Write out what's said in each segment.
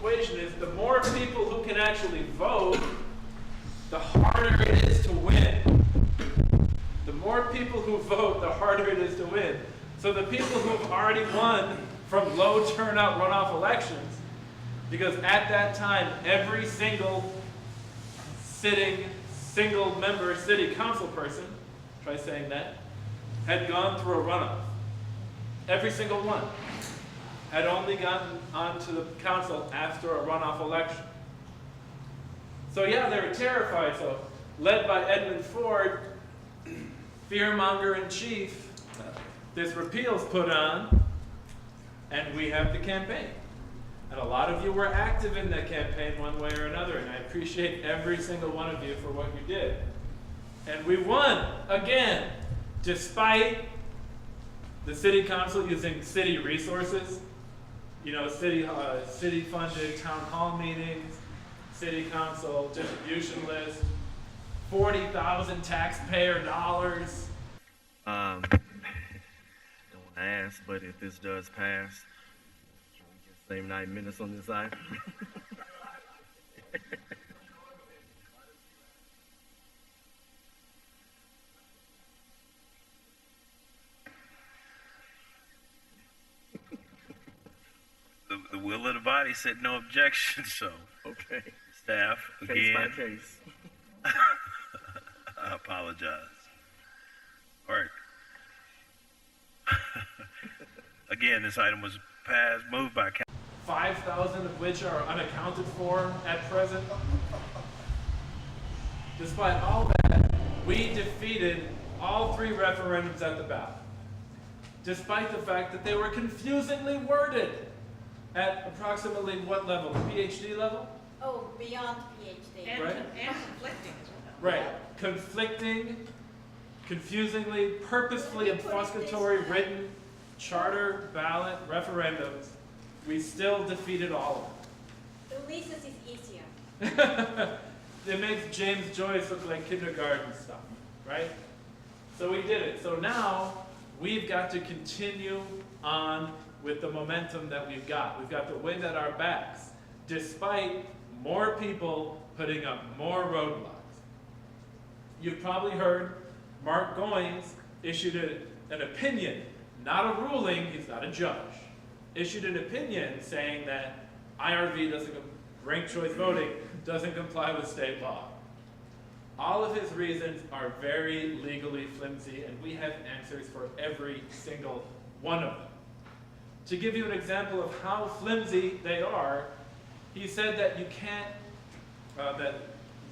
equation is the more people who can actually vote, the harder it is to win. The more people who vote, the harder it is to win. So the people who have already won from low turnout runoff elections, because at that time, every single sitting, single member city council person, try saying that, had gone through a runoff. Every single one had only gotten onto the council after a runoff election. So yeah, they were terrified. So led by Edmund Ford, fearmonger in chief, this repeal's put on, and we have the campaign. And a lot of you were active in that campaign one way or another, and I appreciate every single one of you for what you did. And we won again, despite the city council using city resources, you know, city funded town hall meetings, city council distribution list, 40,000 taxpayer dollars. Don't want to ask, but if this does pass, can we just save 9 minutes on this item? The will of the body said no objection, so Okay. staff, Case by again, case. I apologize. All right. Again, this item was passed, moved by 5,000 of which are unaccounted for at present. Despite all that, we defeated all 3 referendums at the ballot. Despite the fact that they were confusingly worded at approximately what level? The PhD level? Oh, beyond PhD. And, Right. and conflicting as well. Right. Conflicting, confusingly, purposefully Let me put it obfuscatory this way. written charter ballot referendums. We still defeated all Ulysses is easier. of them. It makes James Joyce look like kindergarten stuff, right? So we did it. So now we've got to continue on with the momentum that we've got. We've got the wind at our backs, despite more people putting up more roadblocks. You've probably heard Mark Goins issued an opinion, not a ruling, he's not a judge, issued an opinion saying that IRV doesn't, ranked choice voting doesn't comply with state law. All of his reasons are very legally flimsy, and we have answers for every single one of them. To give you an example of how flimsy they are, he said that you can't, that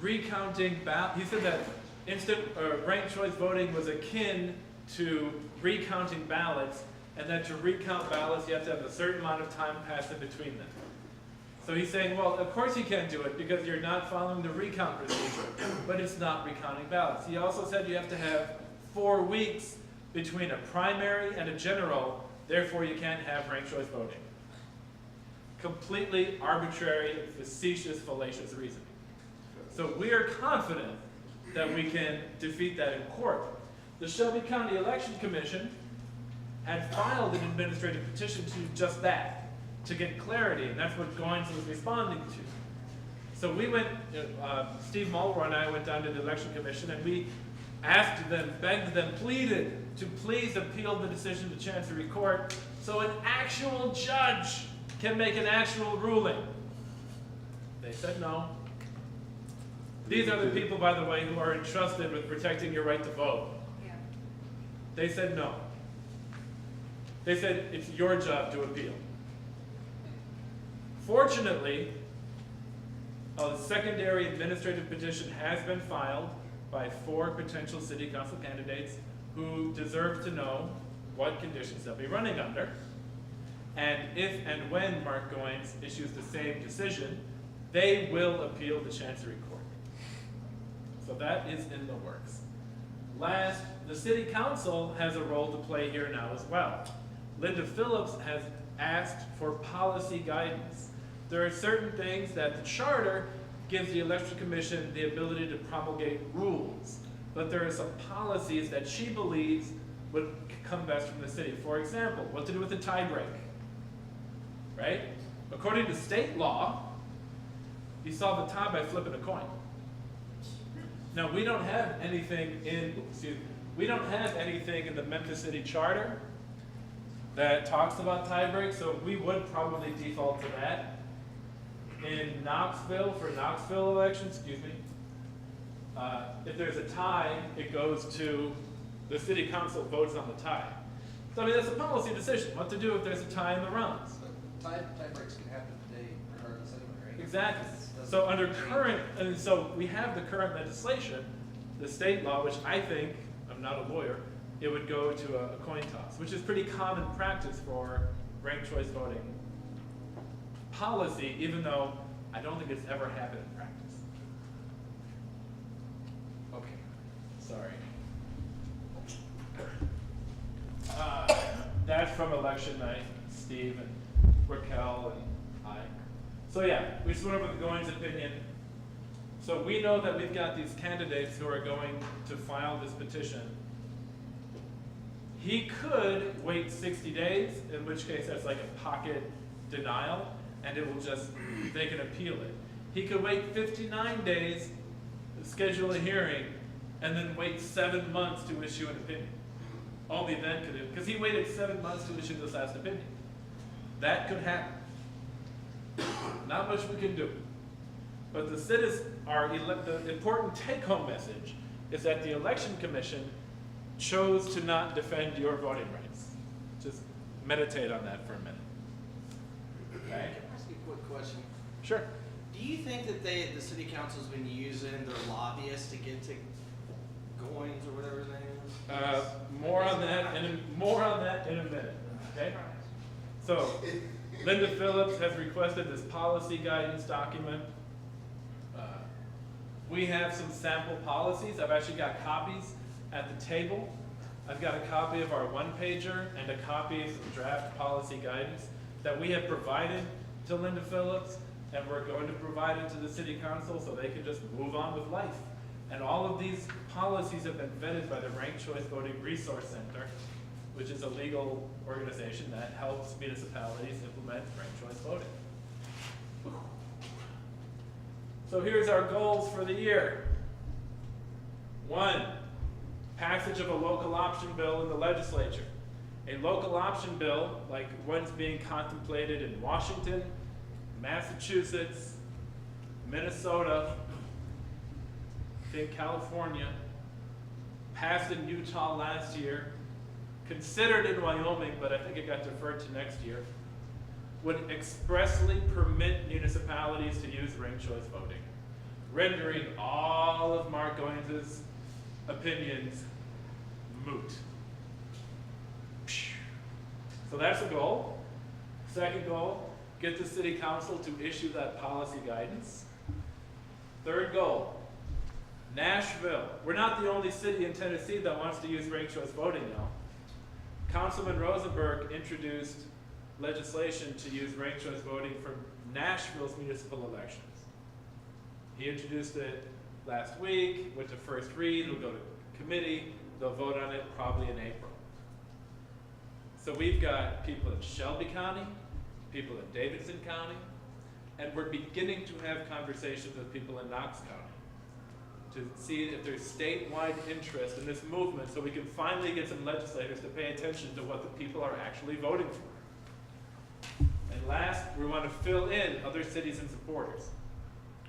recounting, he said that ranked choice voting was akin to recounting ballots, and that to recount ballots you have to have a certain amount of time pass in between them. So he's saying, well, of course you can't do it because you're not following the recount procedure, but it's not recounting ballots. He also said you have to have 4 weeks between a primary and a general, therefore you can't have ranked choice voting. Completely arbitrary, facetious, fallacious reasoning. So we are confident that we can defeat that in court. The Shelby County Election Commission had filed an administrative petition to do just that, to get clarity, and that's what Goins was responding to. So we went, Steve Mulroy and I went down to the Election Commission, and we asked them, begged them, pleaded to please appeal the decision to Chancery Court so an actual judge can make an actual ruling. They said no. These are the people, by the way, who are entrusted with protecting your right to vote. Yeah. They said no. They said it's your job to appeal. Fortunately, a secondary administrative petition has been filed by 4 potential city council candidates who deserve to know what conditions they'll be running under. And if and when Mark Goins issues the same decision, they will appeal to Chancery Court. So that is in the works. Last, the city council has a role to play here now as well. Linda Phillips has asked for policy guidance. There are certain things that the charter gives the Election Commission the ability to promulgate rules, but there are some policies that she believes would come best from the city. For example, what to do with the tie break, right? According to state law, you solve the tie by flipping a coin. Now, we don't have anything in, we don't have anything in the Memphis City Charter that talks about tie breaks, so we would probably default to that. In Knoxville, for Knoxville elections, if there's a tie, it goes to, the city council votes on the tie. So I mean, that's a policy decision, what to do if there's a tie in the rounds. Tie breaks can happen today regardless anyway, right? Exactly. So under current, and so we have the current legislation, the state law, which I think, I'm not a lawyer, it would go to a coin toss, which is pretty common practice for ranked choice voting policy, even though I don't think it's ever happened in practice. Okay, sorry. That's from election night, Steve and Raquel and I. So yeah, we just went over the Goins' opinion. So we know that we've got these candidates who are going to file this petition. He could wait 60 days, in which case that's like a pocket denial, and it will just, they can appeal it. He could wait 59 days, schedule a hearing, and then wait 7 months to issue an opinion. Only then could it, because he waited 7 months to issue this last opinion. That could happen. Not much we can do. But the citizens are, the important take-home message is that the Election Commission chose to not defend your voting rights. Just meditate on that for a minute. Okay? Can I ask you a quick question? Sure. Do you think that the city council's been using their lobbyists to get to Goins or whatever his name is? More on that in a minute. Okay? So, Linda Phillips has requested this policy guidance document. We have some sample policies. I've actually got copies at the table. I've got a copy of our one-pager and a copy of some draft policy guidance that we have provided to Linda Phillips, and we're going to provide it to the city council so they can just move on with life. And all of these policies have been vetted by the Ranked Choice Voting Resource Center, which is a legal organization that helps municipalities implement ranked choice voting. So here's our goals for the year. 1, passage of a local option bill in the legislature. A local option bill, like one's being contemplated in Washington, Massachusetts, Minnesota, I think California, passed in Utah last year, considered in Wyoming, but I think it got deferred to next year, would expressly permit municipalities to use ranked choice voting, rendering all of Mark Goins' opinions moot. So that's a goal. Second goal, get the city council to issue that policy guidance. Third goal, Nashville. We're not the only city in Tennessee that wants to use ranked choice voting now. Councilman Rosenberg introduced legislation to use ranked choice voting for Nashville's municipal elections. He introduced it last week, went to first read, it'll go to committee, they'll vote on it probably in April. So we've got people in Shelby County, people in Davidson County, and we're beginning to have conversations with people in Knox County to see if there's statewide interest in this movement so we can finally get some legislators to pay attention to what the people are actually voting for. And last, we want to fill in other cities and supporters.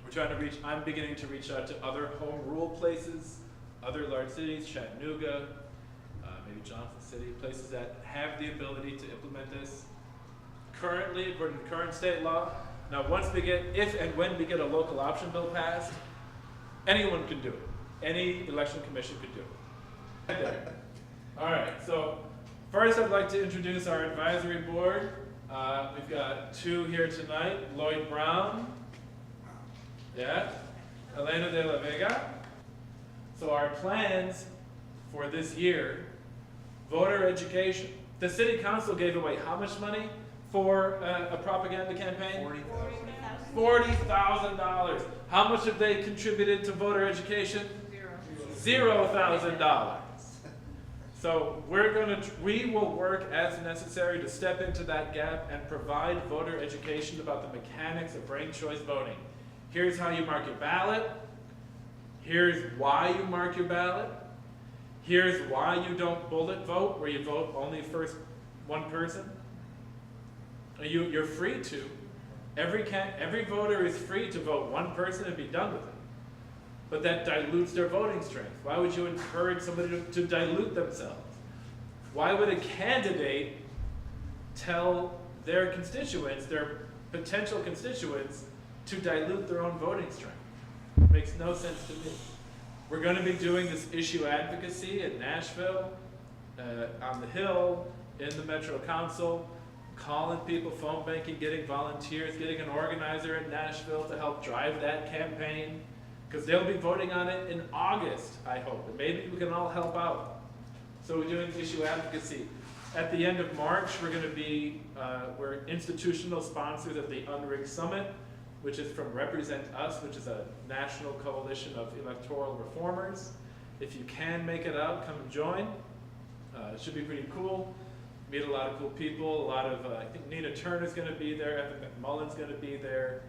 We're trying to reach, I'm beginning to reach out to other home rule places, other large cities, Chattanooga, maybe Johnson City, places that have the ability to implement this. Currently, according to current state law, now once we get, if and when we get a local option bill passed, anyone can do it. Any election commission could do it. All right, so first I'd like to introduce our advisory board. We've got 2 here tonight, Lloyd Brown, yeah, Elena de la Vega. So our plans for this year, voter education. The city council gave away how much money for a propaganda campaign? $40,000. How much have they contributed to voter education? $0,000. So we will work as necessary to step into that gap and provide voter education about the mechanics of ranked choice voting. Here's how you mark your ballot. Here's why you mark your ballot. Here's why you don't bullet vote, where you vote only first one person. You're free to. Every voter is free to vote one person and be done with it. But that dilutes their voting strength. Why would you encourage somebody to dilute themselves? Why would a candidate tell their constituents, their potential constituents, to dilute their own voting strength? Makes no sense to me. We're going to be doing this issue advocacy in Nashville, on the Hill, in the Metro Council, calling people, phone banking, getting volunteers, getting an organizer in Nashville to help drive that campaign, because they'll be voting on it in August, I hope, and maybe we can all help out. So we're doing issue advocacy. At the end of March, we're going to be, we're institutional sponsors of the Unrigged Summit, which is from Represent Us, which is a national coalition of electoral reformers. If you can make it out, come and join. It should be pretty cool. Meet a lot of cool people. A lot of, I think Nina Turner's going to be there. Evan McMullen's going to be there.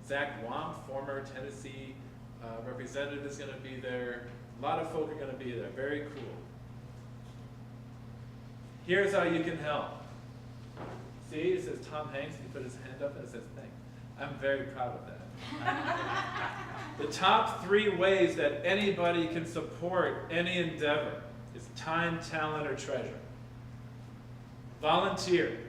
Zach Wamp, former Tennessee representative, is going to be there. A lot of folk are going to be there. Very cool. Here's how you can help. See, it says Tom Hanks. He put his hand up and it says thanks. I'm very proud of that. The top 3 ways that anybody can support any endeavor is time, talent, or treasure. Volunteer.